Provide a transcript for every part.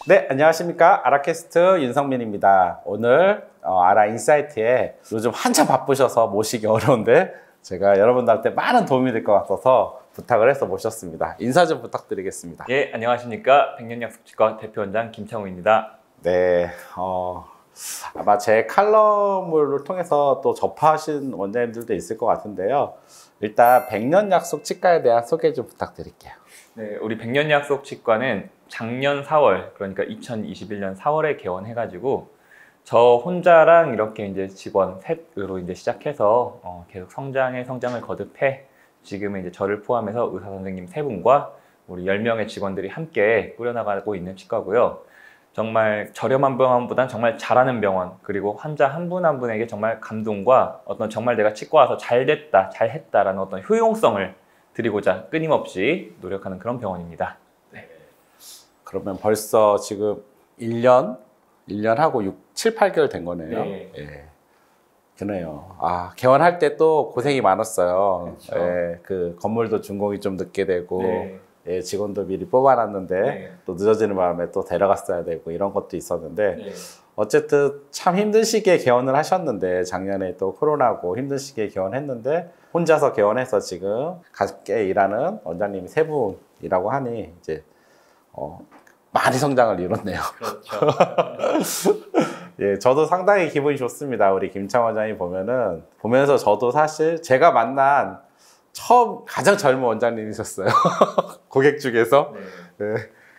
네, 안녕하십니까. 아라캐스트 윤성민입니다. 오늘 아라인사이트에 요즘 한참 바쁘셔서 모시기 어려운데 제가 여러분들한테 많은 도움이 될 것 같아서 부탁을 해서 모셨습니다. 인사 좀 부탁드리겠습니다. 예, 안녕하십니까. 백년약속치과 대표원장 김창우입니다. 네, 아마 제 칼럼을 통해서 또 접하신 원장님들도 있을 것 같은데요. 일단 백년약속치과에 대한 소개 좀 부탁드릴게요. 네, 우리 백년약속치과는 작년 4월, 그러니까 2021년 4월에 개원해가지고 저 혼자랑 이렇게 이제 직원 셋으로 이제 시작해서 계속 성장을 거듭해 지금은 이제 저를 포함해서 의사 선생님 3분과 우리 10명의 직원들이 함께 꾸려나가고 있는 치과고요. 정말 저렴한 병원보단 정말 잘하는 병원, 그리고 환자 한 분 한 분에게 정말 감동과 정말 내가 치과 와서 잘 됐다, 잘했다라는 어떤 효용성을 드리고자 끊임없이 노력하는 그런 병원입니다. 네. 그러면 벌써 지금 1년하고 7, 8개월 된 거네요. 네. 예. 그네요. 개원할 때 또 고생이 많았어요. 그렇죠. 예, 그 건물도 준공이 좀 늦게 되고, 네. 예, 직원도 미리 뽑아놨는데, 네. 또 늦어지는 바람에 또 데려갔어야 되고, 이런 것도 있었는데, 네. 어쨌든 참 힘든 시기에 개원을 하셨는데, 작년에 또 코로나고 힘든 시기에 개원했는데, 혼자서 개원해서 지금 같이 일하는 원장님이 3분이라고 하니, 이제, 많이 성장을 이뤘네요. 그렇죠. 예, 저도 상당히 기분이 좋습니다. 우리 김창 원장님 보면서 저도 사실 제가 만난 가장 젊은 원장님이셨어요. 고객 중에서. 네. 예,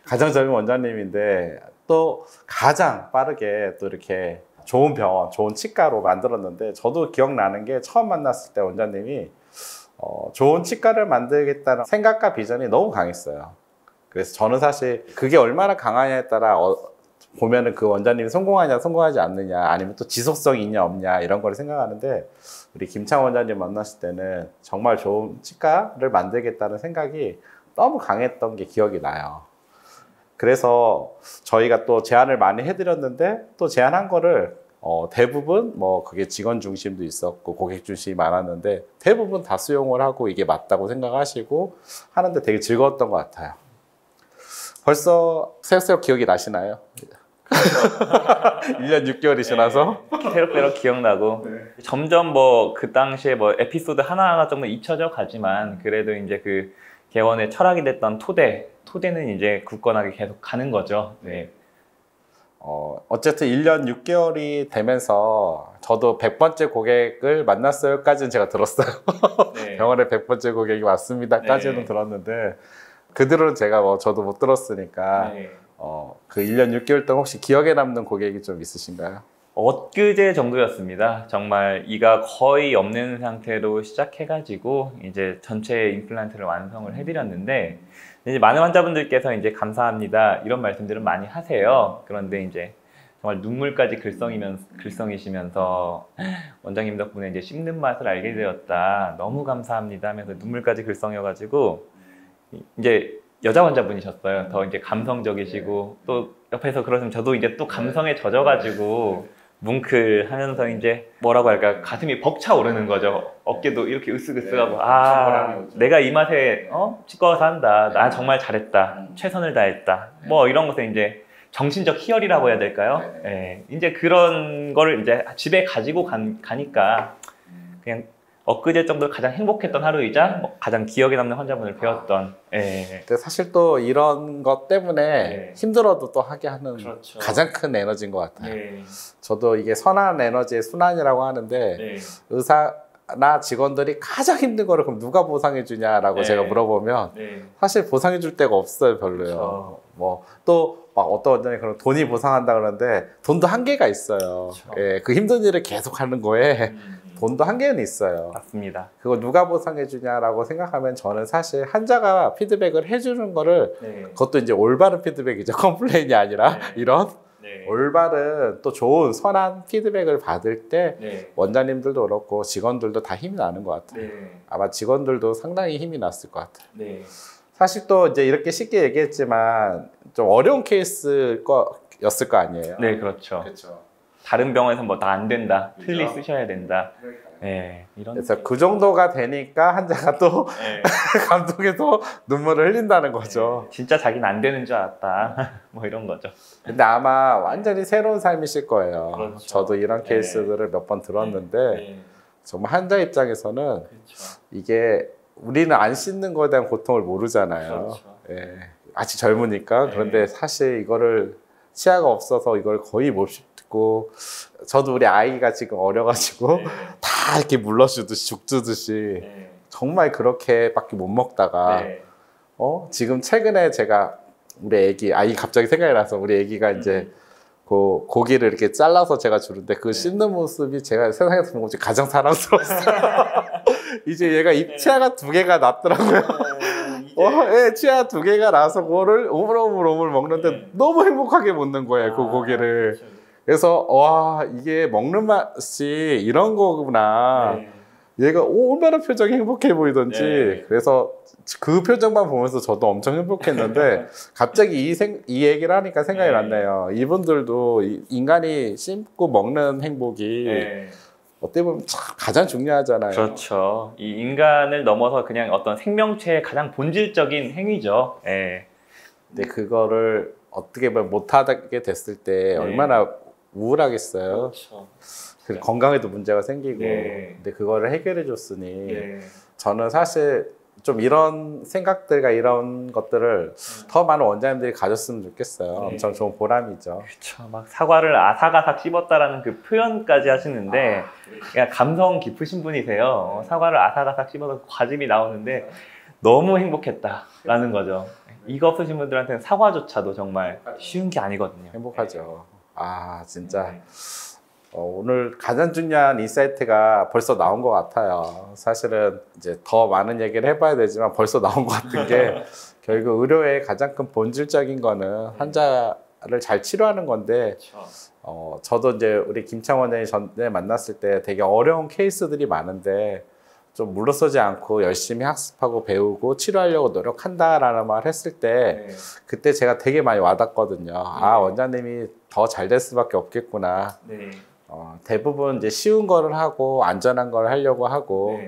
가장 젊은 원장님인데 또 가장 빠르게 또 이렇게 좋은 병원, 좋은 치과로 만들었는데 저도 기억나는 게 처음 만났을 때 원장님이 좋은 치과를 만들겠다는 생각과 비전이 너무 강했어요. 그래서 저는 사실 그게 얼마나 강하냐에 따라 보면은 그 원장님이 성공하냐 성공하지 않느냐 아니면 또 지속성이 있냐 없냐 이런 거를 생각하는데 우리 김창 원장님 만났을 때는 정말 좋은 치과를 만들겠다는 생각이 너무 강했던 게 기억이 나요. 그래서 저희가 또 제안을 많이 해드렸는데 또 제안한 거를 대부분 그게 직원 중심도 있었고 고객 중심이 많았는데 대부분 다 수용을 하고 이게 맞다고 생각하시고 하는데 되게 즐거웠던 것 같아요. 벌써 새록새록 기억이 나시나요? 1년 6개월이 지나서? 네. 새록새록 기억나고 네. 점점 그 당시에 에피소드 하나하나 정도 잊혀져 가지만 그래도 이제 그 개원의 철학이 됐던 토대는 이제 굳건하게 계속 가는 거죠. 네. 어쨌든 1년 6개월이 되면서 저도 100번째 고객을 만났어요까지는 제가 들었어요. 네. 병원에 100번째 고객이 왔습니다까지는 네. 들었는데 그들은 제가 저도 못 들었으니까 네. 그 1년 6개월 동안 혹시 기억에 남는 고객이 좀 있으신가요? 엊그제 정도였습니다. 정말 이가 거의 없는 상태로 시작해가지고 이제 전체 임플란트를 완성을 해드렸는데 이제 많은 환자분들께서 이제 감사합니다 이런 말씀들은 많이 하세요. 그런데 이제 정말 눈물까지 글썽이시면서 원장님 덕분에 이제 씹는 맛을 알게 되었다. 너무 감사합니다 하면서 눈물까지 글썽여가지고 이제 여자 환자분이셨어요. 더 이제 감성적이시고 또 옆에서 그러시면 저도 이제 또 감성에 젖어가지고 뭉클하면서 이제 뭐라고 할까 가슴이 벅차오르는 거죠. 어깨도 이렇게 으쓱으쓱하고 내가 이 맛에 치과 와서 한다. 나 정말 잘했다. 최선을 다했다. 이런 것에 이제 정신적 희열이라고 해야 될까요? 네. 이제 그런 거를 이제 집에 가지고 가니까 그냥 엊그제 정도로 가장 행복했던 하루이자 가장 기억에 남는 환자분을 배웠던. 사실 또 이런 것 때문에 힘들어도 또 하게 하는 그렇죠. 가장 큰 에너지인 것 같아요. 저도 이게 선한 에너지의 순환이라고 하는데 의사나 직원들이 가장 힘든 거를 그럼 누가 보상해 주냐라고 제가 물어보면 사실 보상해 줄 데가 없어요. 별로요. 그렇죠. 또 어떤 원장이 그럼 돈이 보상한다 그러는데 돈도 한계가 있어요. 그렇죠. 그 힘든 일을 계속 하는 거에 돈도 한계는 있어요. 맞습니다. 그거 누가 보상해 주냐라고 생각하면 저는 사실 환자가 피드백을 해주는 거를 그것도 이제 올바른 피드백이죠. 컴플레인이 아니라 이런 올바른 또 좋은 선한 피드백을 받을 때 원장님들도 그렇고 직원들도 다 힘이 나는 것 같아요. 아마 직원들도 상당히 힘이 났을 것 같아요. 사실 또 이제 이렇게 쉽게 얘기했지만 좀 어려운 케이스였을 거 아니에요. 네, 그렇죠. 다른 병원에서 뭐 다 안 된다, 그렇죠. 틀니 쓰셔야 된다. 네, 이런. 그래서 그 정도가 되니까 환자가 또 네. 감동해서 눈물을 흘린다는 거죠. 진짜 자기는 안 되는 줄 알았다. 뭐 이런 거죠. 근데 아마 완전히 새로운 삶이실 거예요. 그렇죠. 저도 이런 네. 케이스들을 몇 번 들었는데 네. 정말 환자 입장에서는 그렇죠. 이게 우리는 안 씻는 거에 대한 고통을 모르잖아요. 그렇죠. 예. 아직 젊으니까. 네. 그런데 사실 이거를 치아가 없어서 이걸 거의 못 씻고 저도 우리 아이가 지금 어려가지고 네. 다 이렇게 물러주듯이 죽주듯이 네. 정말 그렇게밖에 못 먹다가 네. 지금 최근에 제가 우리 애기 아이 갑자기 생각이 나서 우리 애기가 이제 그 고기를 이렇게 잘라서 제가 주는데 그 씹는 모습이 제가 세상에서 본 것 중에 가장 사랑스러웠어요. 이제 얘가 치아가 2개가 났더라고요. 예, 치아 2개가 나서 그거를 오물오물 먹는데 너무 행복하게 먹는 거예요, 그 고기를. 그래서 와, 이게 먹는 맛이 이런 거구나. 얘가 얼마나 표정이 행복해 보이던지. 네. 그래서 그 표정만 보면서 저도 엄청 행복했는데 갑자기 이 얘기를 하니까 생각이 났네요. 이분들도 인간이 씹고 먹는 행복이 어떻게 보면 참 가장 중요하잖아요. 그렇죠. 이 인간을 넘어서 그냥 어떤 생명체의 가장 본질적인 행위죠. 네. 근데 그거를 어떻게 보면 못하게 됐을 때 얼마나 우울하겠어요. 그렇죠. 그 건강에도 문제가 생기고. 네. 근데 그거를 해결해 줬으니 네. 저는 사실 좀 이런 생각들과 이런 것들을 더 많은 원장님들이 가졌으면 좋겠어요. 네. 엄청 좋은 보람이죠. 그렇죠. 막 사과를 아삭아삭 씹었다라는 그 표현까지 하시는데 그냥 감성 깊으신 분이세요. 사과를 아삭아삭 씹어서 과즙이 나오는데 너무 행복했다라는 거죠. 이거 없으신 분들한테는 사과조차도 정말 쉬운 게 아니거든요. 행복하죠. 아, 진짜 오늘 가장 중요한 인사이트가 벌써 나온 것 같아요. 사실은 이제 더 많은 얘기를 해봐야 되지만 벌써 나온 것 같은 게 결국 의료의 가장 큰 본질적인 거는 환자를 잘 치료하는 건데 저도 이제 우리 김창원 원장님 전에 만났을 때 되게 어려운 케이스들이 많은데 좀 물러서지 않고 열심히 학습하고 배우고 치료하려고 노력한다라는 말 했을 때 그때 제가 되게 많이 와닿거든요. 아, 원장님이 더 잘 될 수밖에 없겠구나. 대부분 이제 쉬운 거를 하고 안전한 걸 하려고 하고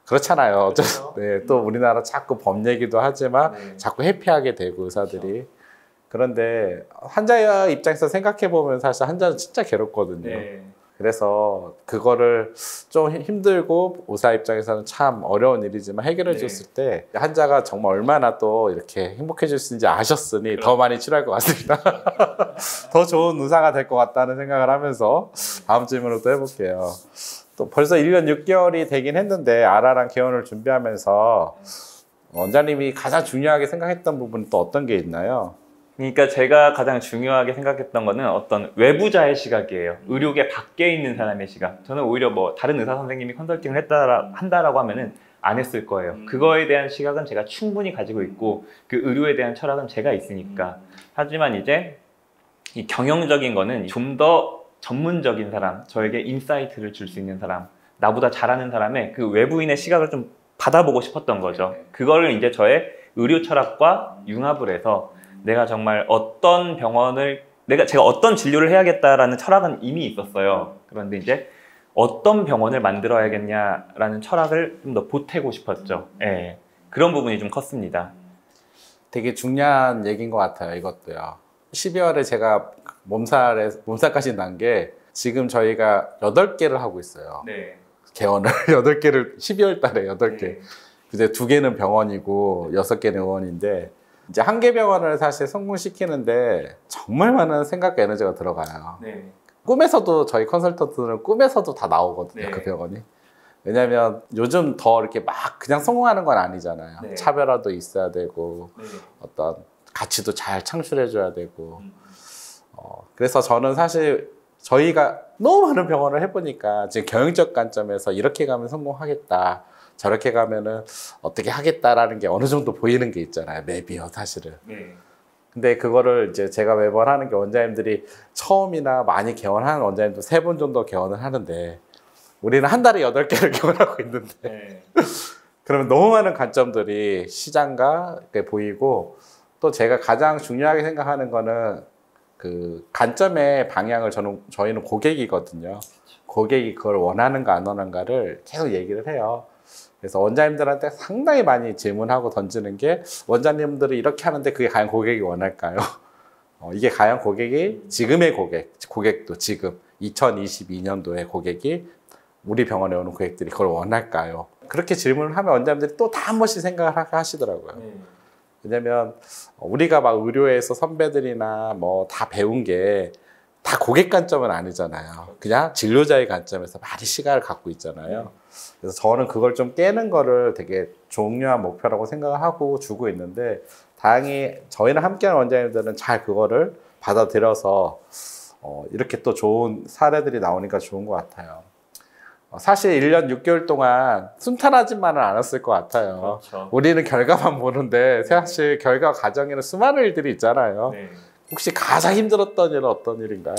그렇잖아요. 그렇죠. 네, 또 우리나라 자꾸 법 얘기도 하지만 자꾸 회피하게 되고 의사들이. 그렇죠. 그런데 환자 입장에서 생각해 보면 사실 환자는 진짜 괴롭거든요. 그래서 그거를 좀 힘들고 의사 입장에서는 참 어려운 일이지만 해결해 줬을 때 환자가 정말 얼마나 또 이렇게 행복해질 수 있는지 아셨으니 더 많이 치료할 것 같습니다. 더 좋은 의사가 될 것 같다는 생각을 하면서 다음 질문으로 또 해볼게요. 또 벌써 1년 6개월이 되긴 했는데 아라랑 개원을 준비하면서 원장님이 가장 중요하게 생각했던 부분은 또 어떤 게 있나요? 그러니까 제가 가장 중요하게 생각했던 거는 어떤 외부자의 시각이에요. 의료계 밖에 있는 사람의 시각. 저는 오히려 뭐 다른 의사 선생님이 컨설팅을 한다라고 하면은 안 했을 거예요. 그거에 대한 시각은 제가 충분히 가지고 있고 그 의료에 대한 철학은 제가 있으니까. 하지만 이제 이 경영적인 거는 좀 더 전문적인 사람, 저에게 인사이트를 줄 수 있는 사람, 나보다 잘하는 사람의 그 외부인의 시각을 좀 받아보고 싶었던 거죠. 그거를 이제 저의 의료 철학과 융합을 해서 내가 정말 어떤 병원을 제가 어떤 진료를 해야겠다라는 철학은 이미 있었어요. 그런데 이제 어떤 병원을 만들어야겠냐라는 철학을 좀 더 보태고 싶었죠. 예. 그런 부분이 좀 컸습니다. 되게 중요한 얘기인 것 같아요. 이것도요. 12월에 제가 몸살까지 난 게 지금 저희가 8개를 하고 있어요. 개원을 8개를 12월 달에 8개. 이제 2개는 병원이고 6개는 의원인데 이제 한 개 병원을 사실 성공시키는데 정말 많은 생각과 에너지가 들어가요. 꿈에서도 저희 컨설턴트는 꿈에서도 다 나오거든요. 그 병원이. 왜냐면 요즘 더 이렇게 막 그냥 성공하는 건 아니잖아요. 차별화도 있어야 되고 어떤 가치도 잘 창출해 줘야 되고 그래서 저는 사실 저희가 너무 많은 병원을 해보니까 지금 경영적 관점에서 이렇게 가면 성공하겠다 저렇게 가면은 어떻게 하겠다라는 게 어느 정도 보이는 게 있잖아요. 맵이요, 사실은. 근데 그거를 이제 제가 매번 하는 게 원장님들이 처음이나 많이 개원하는 원장님도 3번 정도 개원을 하는데 우리는 한 달에 8개를 개원하고 있는데 그러면 너무 많은 관점들이 시장과 보이고 또 제가 가장 중요하게 생각하는 거는 그 관점의 방향을 저희는 고객이거든요. 고객이 그걸 원하는가 안 원하는가를 계속 얘기를 해요. 그래서 원장님들한테 상당히 많이 질문하고 던지는 게 원장님들이 이렇게 하는데 그게 과연 고객이 원할까요? 이게 과연 고객이 지금의 고객도 지금 2022년도의 고객이 우리 병원에 오는 고객들이 그걸 원할까요? 그렇게 질문을 하면 원장님들이 또 다 한 번씩 생각을 하시더라고요. 왜냐면 우리가 막 의료에서 선배들이나 뭐 다 배운 게 다 고객 관점은 아니잖아요. 그냥 진료자의 관점에서 많이 시각을 갖고 있잖아요. 그래서 저는 그걸 좀 깨는 거를 되게 중요한 목표라고 생각을 하고 주고 있는데 다행히 저희랑 함께하는 원장님들은 잘 그거를 받아들여서 이렇게 또 좋은 사례들이 나오니까 좋은 것 같아요. 사실 1년 6개월 동안 순탄하지만은 않았을 것 같아요. 그렇죠. 우리는 결과만 보는데 사실 결과 과정에는 수많은 일들이 있잖아요. 네. 혹시 가장 힘들었던 일은 어떤 일인가요?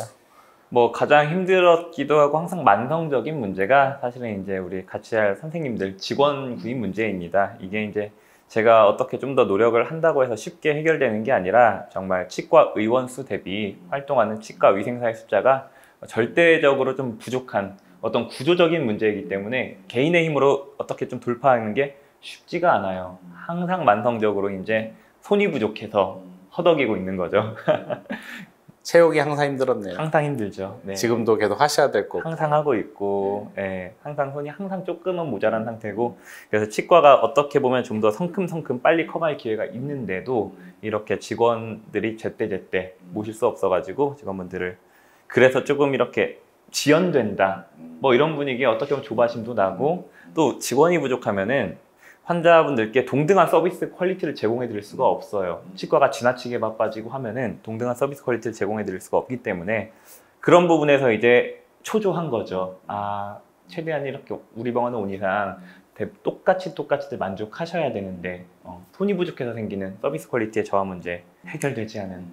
뭐 가장 힘들었기도 하고 항상 만성적인 문제가 사실은 이제 우리 같이 할 선생님들 직원 구입 문제입니다. 이게 이제 제가 어떻게 좀 더 노력을 한다고 해서 쉽게 해결되는 게 아니라 정말 치과 의원 수 대비 활동하는 치과 위생사의 숫자가 절대적으로 좀 부족한 어떤 구조적인 문제이기 때문에 개인의 힘으로 어떻게 좀 돌파하는 게 쉽지가 않아요. 항상 만성적으로 이제 손이 부족해서 허덕이고 있는 거죠. 채용이 항상 힘들었네요. 항상 힘들죠. 네. 지금도 계속 하셔야 될 거고. 항상 하고 있고, 예, 항상 손이 항상 조금은 모자란 상태고, 그래서 치과가 어떻게 보면 좀 더 성큼성큼 빨리 커갈 기회가 있는데도 이렇게 직원들이 제때제때 모실 수 없어가지고 직원분들을 그래서 조금 이렇게 지연된다. 뭐 이런 분위기에 어떻게 보면 조바심도 나고 또 직원이 부족하면은 환자분들께 동등한 서비스 퀄리티를 제공해 드릴 수가 없어요. 치과가 지나치게 바빠지고 하면은 동등한 서비스 퀄리티를 제공해 드릴 수가 없기 때문에 그런 부분에서 이제 초조한 거죠. 아, 최대한 이렇게 우리 병원에 온 이상 똑같이들 만족하셔야 되는데 손이 부족해서 생기는 서비스 퀄리티의 저하 문제 해결되지 않은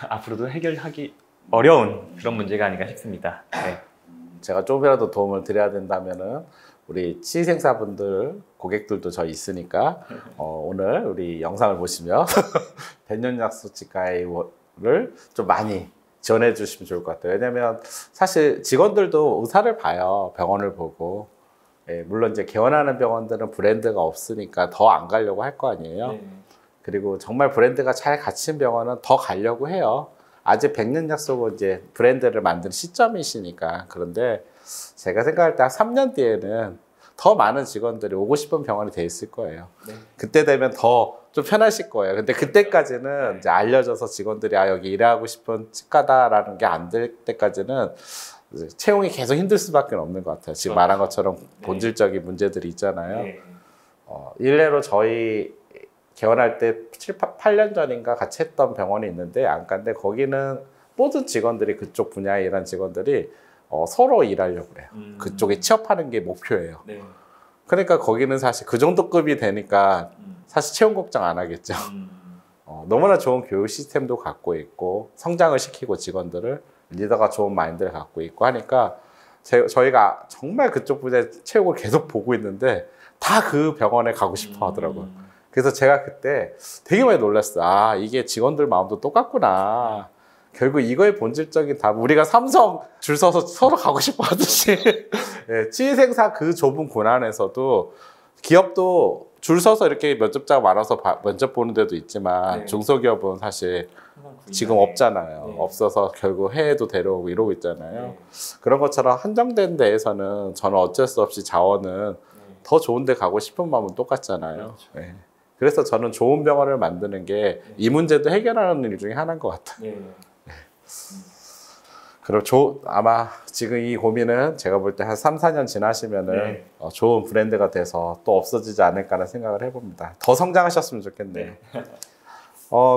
앞으로도 해결하기 어려운 그런 문제가 아닌가 싶습니다. 네. 제가 조금이라도 도움을 드려야 된다면은 우리 치의생사분들 고객들도 저희 있으니까 오늘 우리 영상을 보시면 백년약수치과를 좀 많이 지원해 주시면 좋을 것 같아요. 왜냐면 사실 직원들도 의사를 봐요. 병원을 보고. 예, 물론 이제 개원하는 병원들은 브랜드가 없으니까 더 안 가려고 할 거 아니에요. 네. 그리고 정말 브랜드가 잘 갖춘 병원은 더 가려고 해요. 아직 백년약속은 이제 브랜드를 만드는 시점이시니까. 그런데 제가 생각할 때 한 3년 뒤에는 더 많은 직원들이 오고 싶은 병원이 돼 있을 거예요. 네. 그때 되면 더 좀 편하실 거예요. 근데 그때까지는 이제 알려져서 직원들이 여기 일하고 싶은 치과다라는 게 안 될 때까지는 채용이 계속 힘들 수밖에 없는 것 같아요. 지금 말한 것처럼 본질적인 문제들이 있잖아요. 네. 일례로 저희 개원할 때 8년 전인가 같이 했던 병원이 있는데 안과인데 거기는 모든 직원들이 그쪽 분야에 일하는 직원들이 서로 일하려고 그래요. 그쪽에 취업하는 게 목표예요. 네. 그러니까 거기는 사실 그 정도 급이 되니까 사실 채용 걱정 안 하겠죠. 너무나 좋은 교육 시스템도 갖고 있고 성장을 시키고 직원들을 리더가 좋은 마인드를 갖고 있고 하니까 저희가 정말 그쪽 분야에 채용을 계속 보고 있는데 다 그 병원에 가고 싶어 하더라고요. 그래서 제가 그때 되게 많이 놀랐어요. 아, 이게 직원들 마음도 똑같구나. 결국 이거의 본질적인 답, 우리가 삼성 줄 서서 서로 가고 싶어 하듯이 예, 치의생사 그 좁은 고난에서도 기업도 줄 서서 이렇게 면접자가 많아서 면접 보는 데도 있지만 네. 중소기업은 사실 지금 없잖아요. 네. 없어서 결국 해외도 데려오고 이러고 있잖아요. 네. 그런 것처럼 한정된 데에서는 저는 어쩔 수 없이 자원은 더 좋은 데 가고 싶은 마음은 똑같잖아요. 그렇죠. 네. 그래서 저는 좋은 병원을 만드는 게 이 문제도 해결하는 일 중에 하나인 것 같아요. 네. 그럼 아마 지금 이 고민은 제가 볼 때 한 3, 4년 지나시면은 네. 좋은 브랜드가 돼서 또 없어지지 않을까라는 생각을 해봅니다. 더 성장하셨으면 좋겠네요.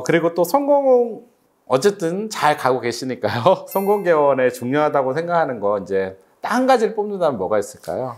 그리고 또 성공, 어쨌든 잘 가고 계시니까요. 성공개원에 중요하다고 생각하는 거 이제 딱 한 가지를 뽑는다면 뭐가 있을까요?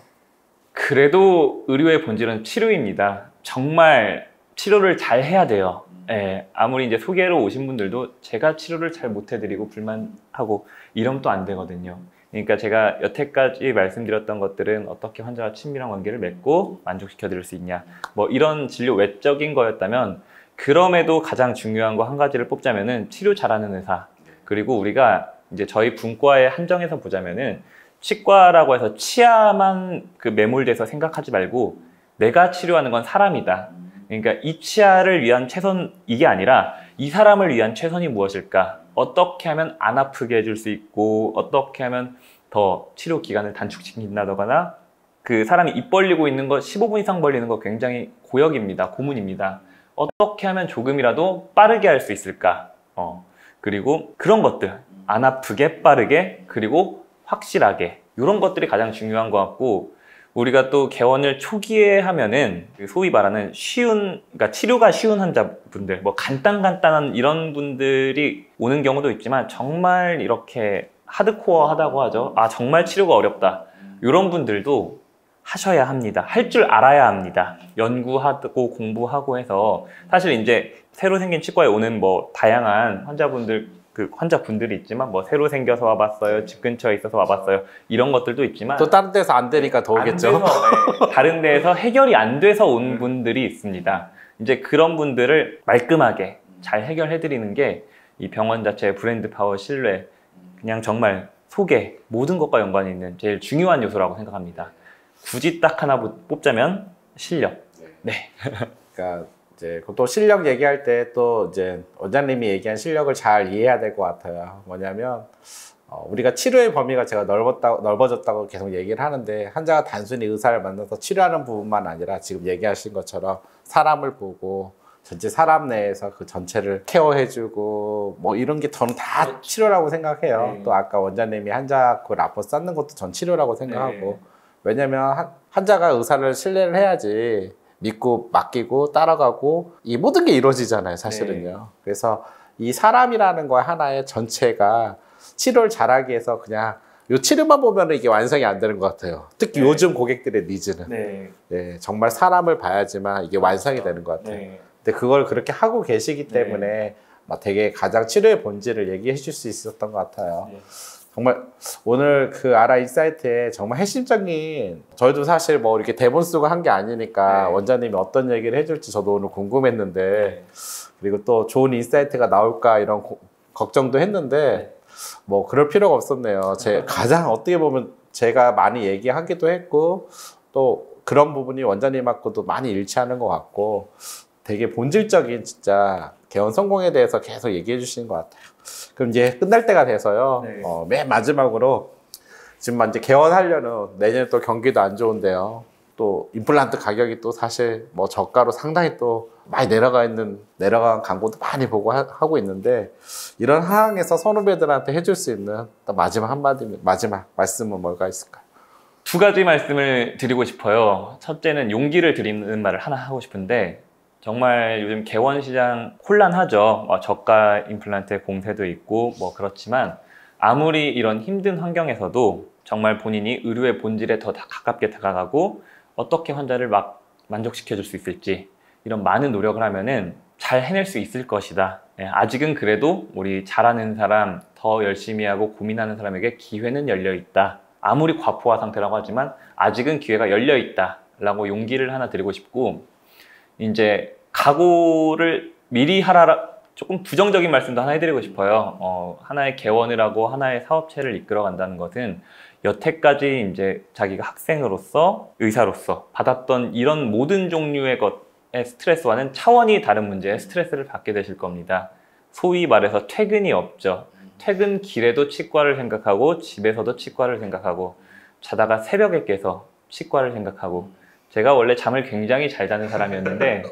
그래도 의료의 본질은 치료입니다. 정말 치료를 잘 해야 돼요. 예, 아무리 이제 소개로 오신 분들도 제가 치료를 잘 못해드리고 불만하고 이러면 또 안 되거든요. 그러니까 제가 여태까지 말씀드렸던 것들은 어떻게 환자와 친밀한 관계를 맺고 만족시켜 드릴 수 있냐, 뭐 이런 진료 외적인 거였다면, 그럼에도 가장 중요한 거 한 가지를 뽑자면은 치료 잘하는 의사, 그리고 우리가 이제 저희 분과에 한정해서 보자면은 치과라고 해서 치아만 그 매몰돼서 생각하지 말고 내가 치료하는 건 사람이다. 그러니까 이 치아를 위한 최선 이게 아니라 이 사람을 위한 최선이 무엇일까? 어떻게 하면 안 아프게 해줄 수 있고 어떻게 하면 더 치료 기간을 단축시킨다거나 그 사람이 입 벌리고 있는 거 15분 이상 벌리는 거 굉장히 고역입니다. 고문입니다. 어떻게 하면 조금이라도 빠르게 할 수 있을까? 그리고 그런 것들 안 아프게 빠르게 그리고 확실하게 이런 것들이 가장 중요한 것 같고 우리가 또 개원을 초기에 하면은 소위 말하는 그러니까 치료가 쉬운 환자분들 뭐 간단한 이런 분들이 오는 경우도 있지만 정말 이렇게 하드코어하다고 하죠. 아 정말 치료가 어렵다. 이런 분들도 하셔야 합니다. 할 줄 알아야 합니다. 연구하고 공부하고 해서 사실 이제 새로 생긴 치과에 오는 뭐 다양한 환자분들이 있지만 뭐 새로 생겨서 와봤어요. 집 근처에 있어서 와봤어요. 이런 것들도 있지만 또 다른 데서 안 되니까 더 오겠죠. 네, 다른 데에서 해결이 안 돼서 온 분들이 있습니다. 이제 그런 분들을 말끔하게 잘 해결해 드리는 게 이 병원 자체의 브랜드 파워, 신뢰, 그냥 정말 소개 모든 것과 연관이 있는 제일 중요한 요소라고 생각합니다. 굳이 딱 하나 뽑자면 실력. 네. 그러니까 이제 또 실력 얘기할 때 또 이제 원장님이 얘기한 실력을 잘 이해해야 될 것 같아요. 뭐냐면 우리가 치료의 범위가 제가 넓어졌다고 계속 얘기를 하는데 환자가 단순히 의사를 만나서 치료하는 부분만 아니라 지금 얘기하신 것처럼 사람을 보고 전체 사람 내에서 그 전체를 케어해주고 뭐 이런 게 저는 다 치료라고 생각해요. 또 아까 원장님이 환자 그 라포 쌓는 것도 전 치료라고 생각하고 왜냐면 환자가 의사를 신뢰를 해야지 믿고 맡기고 따라가고 이 모든 게 이루어지잖아요 사실은요. 그래서 이 사람이라는 거 하나의 전체가 치료를 잘하기 위해서 그냥 이 치료만 보면 이게 완성이 안 되는 것 같아요. 특히 요즘 고객들의 니즈는 정말 사람을 봐야지만 이게 완성이 되는 것 같아요. 근데 그걸 그렇게 하고 계시기 때문에 되게 가장 치료의 본질을 얘기해 줄 수 있었던 것 같아요. 정말 오늘 그 아라 인사이트에 정말 핵심적인 저희도 사실 뭐 이렇게 대본 쓰고 한 게 아니니까 원장님이 어떤 얘기를 해줄지 저도 오늘 궁금했는데 그리고 또 좋은 인사이트가 나올까 이런 걱정도 했는데 뭐 그럴 필요가 없었네요. 가장 어떻게 보면 제가 많이 얘기하기도 했고 또 그런 부분이 원장님하고도 많이 일치하는 것 같고 되게 본질적인 진짜 개원 성공에 대해서 계속 얘기해 주시는 것 같아요. 그럼 이제 끝날 때가 돼서요. 맨 마지막으로 지금 이제 개원하려는 내년에 또 경기도 안 좋은데요. 또 임플란트 가격이 또 사실 뭐 저가로 상당히 또 많이 내려간 광고도 많이 보고 하고 있는데 이런 상황에서 선후배들한테 해줄 수 있는 마지막 말씀은 뭐가 있을까요? 두 가지 말씀을 드리고 싶어요. 첫째는 용기를 드리는 말을 하나 하고 싶은데 정말 요즘 개원 시장 혼란하죠. 저가 임플란트의 공세도 있고 뭐 그렇지만 아무리 이런 힘든 환경에서도 정말 본인이 의료의 본질에 더 가깝게 다가가고 어떻게 환자를 막 만족시켜 줄 수 있을지 이런 많은 노력을 하면은 잘 해낼 수 있을 것이다. 아직은 그래도 우리 잘하는 사람, 더 열심히 하고 고민하는 사람에게 기회는 열려 있다. 아무리 과포화 상태라고 하지만 아직은 기회가 열려 있다 라고 용기를 하나 드리고 싶고 이제 각오를 미리 하라 조금 부정적인 말씀도 하나 해드리고 싶어요. 하나의 개원을 하고 하나의 사업체를 이끌어 간다는 것은 여태까지 이제 자기가 학생으로서 의사로서 받았던 이런 모든 종류의 것의 스트레스와는 차원이 다른 문제의 스트레스를 받게 되실 겁니다. 소위 말해서 퇴근이 없죠. 퇴근길에도 치과를 생각하고 집에서도 치과를 생각하고 자다가 새벽에 깨서 치과를 생각하고 제가 원래 잠을 굉장히 잘 자는 사람이었는데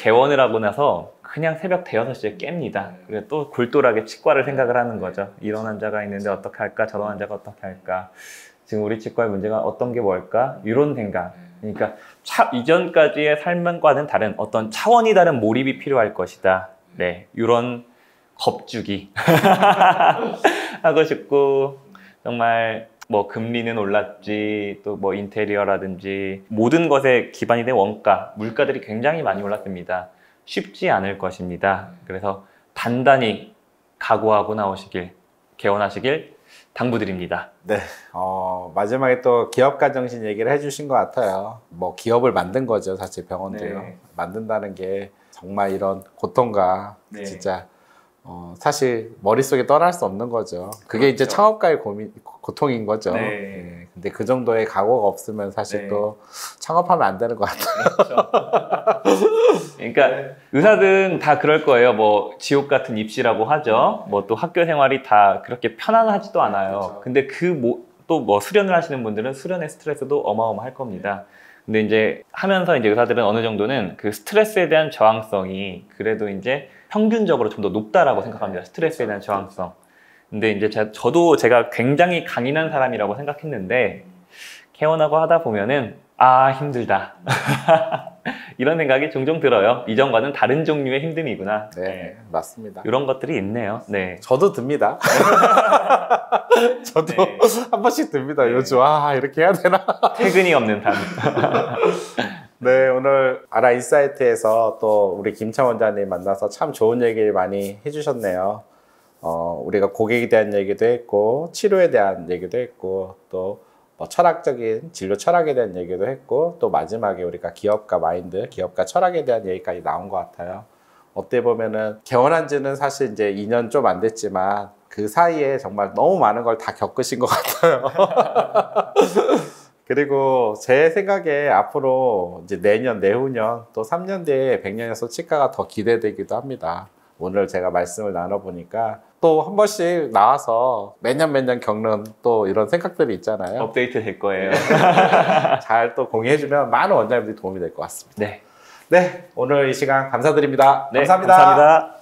개원을 하고 나서 그냥 새벽 대여섯 시에 깹니다. 그리고 또 골똘하게 치과를 생각을 하는 거죠. 이런 환자가 있는데 어떻게 할까? 저런 환자가 어떻게 할까? 지금 우리 치과의 문제가 어떤 게 뭘까? 이런 생각. 그러니까 이전까지의 삶과는 다른 어떤 차원이 다른 몰입이 필요할 것이다. 네, 이런 겁주기 하고 싶고 정말 뭐 금리는 올랐지 또 뭐 인테리어라든지 모든 것에 기반이 된 원가, 물가들이 굉장히 많이 올랐습니다. 쉽지 않을 것입니다. 그래서 단단히 각오하고 나오시길, 개원하시길 당부드립니다. 네, 마지막에 또 기업가 정신 얘기를 해주신 것 같아요. 뭐 기업을 만든 거죠, 사실 병원도요. 만든다는 게 정말 이런 고통과 진짜 사실 머릿속에 떠날 수 없는 거죠. 그게 그렇죠. 이제 창업가의 고통인 거죠. 네. 네. 근데 그 정도의 각오가 없으면 사실 네. 또 창업하면 안 되는 것 같아요. 그렇죠. 그러니까 의사들은 다 그럴 거예요. 뭐 지옥 같은 입시라고 하죠. 뭐 또 학교 생활이 다 그렇게 편안하지도 않아요. 그렇죠. 근데 또 뭐 수련을 하시는 분들은 수련의 스트레스도 어마어마할 겁니다. 근데 이제 하면서 이제 의사들은 어느 정도는 그 스트레스에 대한 저항성이 그래도 이제 평균적으로 좀 더 높다라고 생각합니다. 스트레스에 대한 저항성. 근데 이제 저도 제가 굉장히 강인한 사람이라고 생각했는데 개원하고 하다 보면은 아 힘들다 이런 생각이 종종 들어요. 이전과는 다른 종류의 힘듦이구나. 네, 맞습니다. 이런 것들이 있네요. 네. 저도 듭니다. 저도 네. 한 번씩 듭니다. 네. 요즘 이렇게 해야 되나? 퇴근이 없는 삶. 네, 오늘 아라인사이트에서 또 우리 김창 원장님 만나서 참 좋은 얘기를 많이 해주셨네요. 우리가 고객에 대한 얘기도 했고, 치료에 대한 얘기도 했고, 또 뭐 철학적인 진료 철학에 대한 얘기도 했고, 또 마지막에 우리가 기업가 마인드, 기업가 철학에 대한 얘기까지 나온 것 같아요. 어떻게 보면은 개원한 지는 사실 이제 2년 좀 안 됐지만 그 사이에 정말 너무 많은 걸 다 겪으신 것 같아요. 그리고 제 생각에 앞으로 이제 내년, 내후년 또 3년 뒤에 100년의 치과가 더 기대되기도 합니다. 오늘 제가 말씀을 나눠보니까 또 한 번씩 나와서 매년 겪는 또 이런 생각들이 있잖아요. 업데이트 될 거예요. 잘 또 공유해주면 많은 원장님들이 도움이 될 것 같습니다. 네. 네, 오늘 이 시간 감사드립니다. 네, 감사합니다. 감사합니다.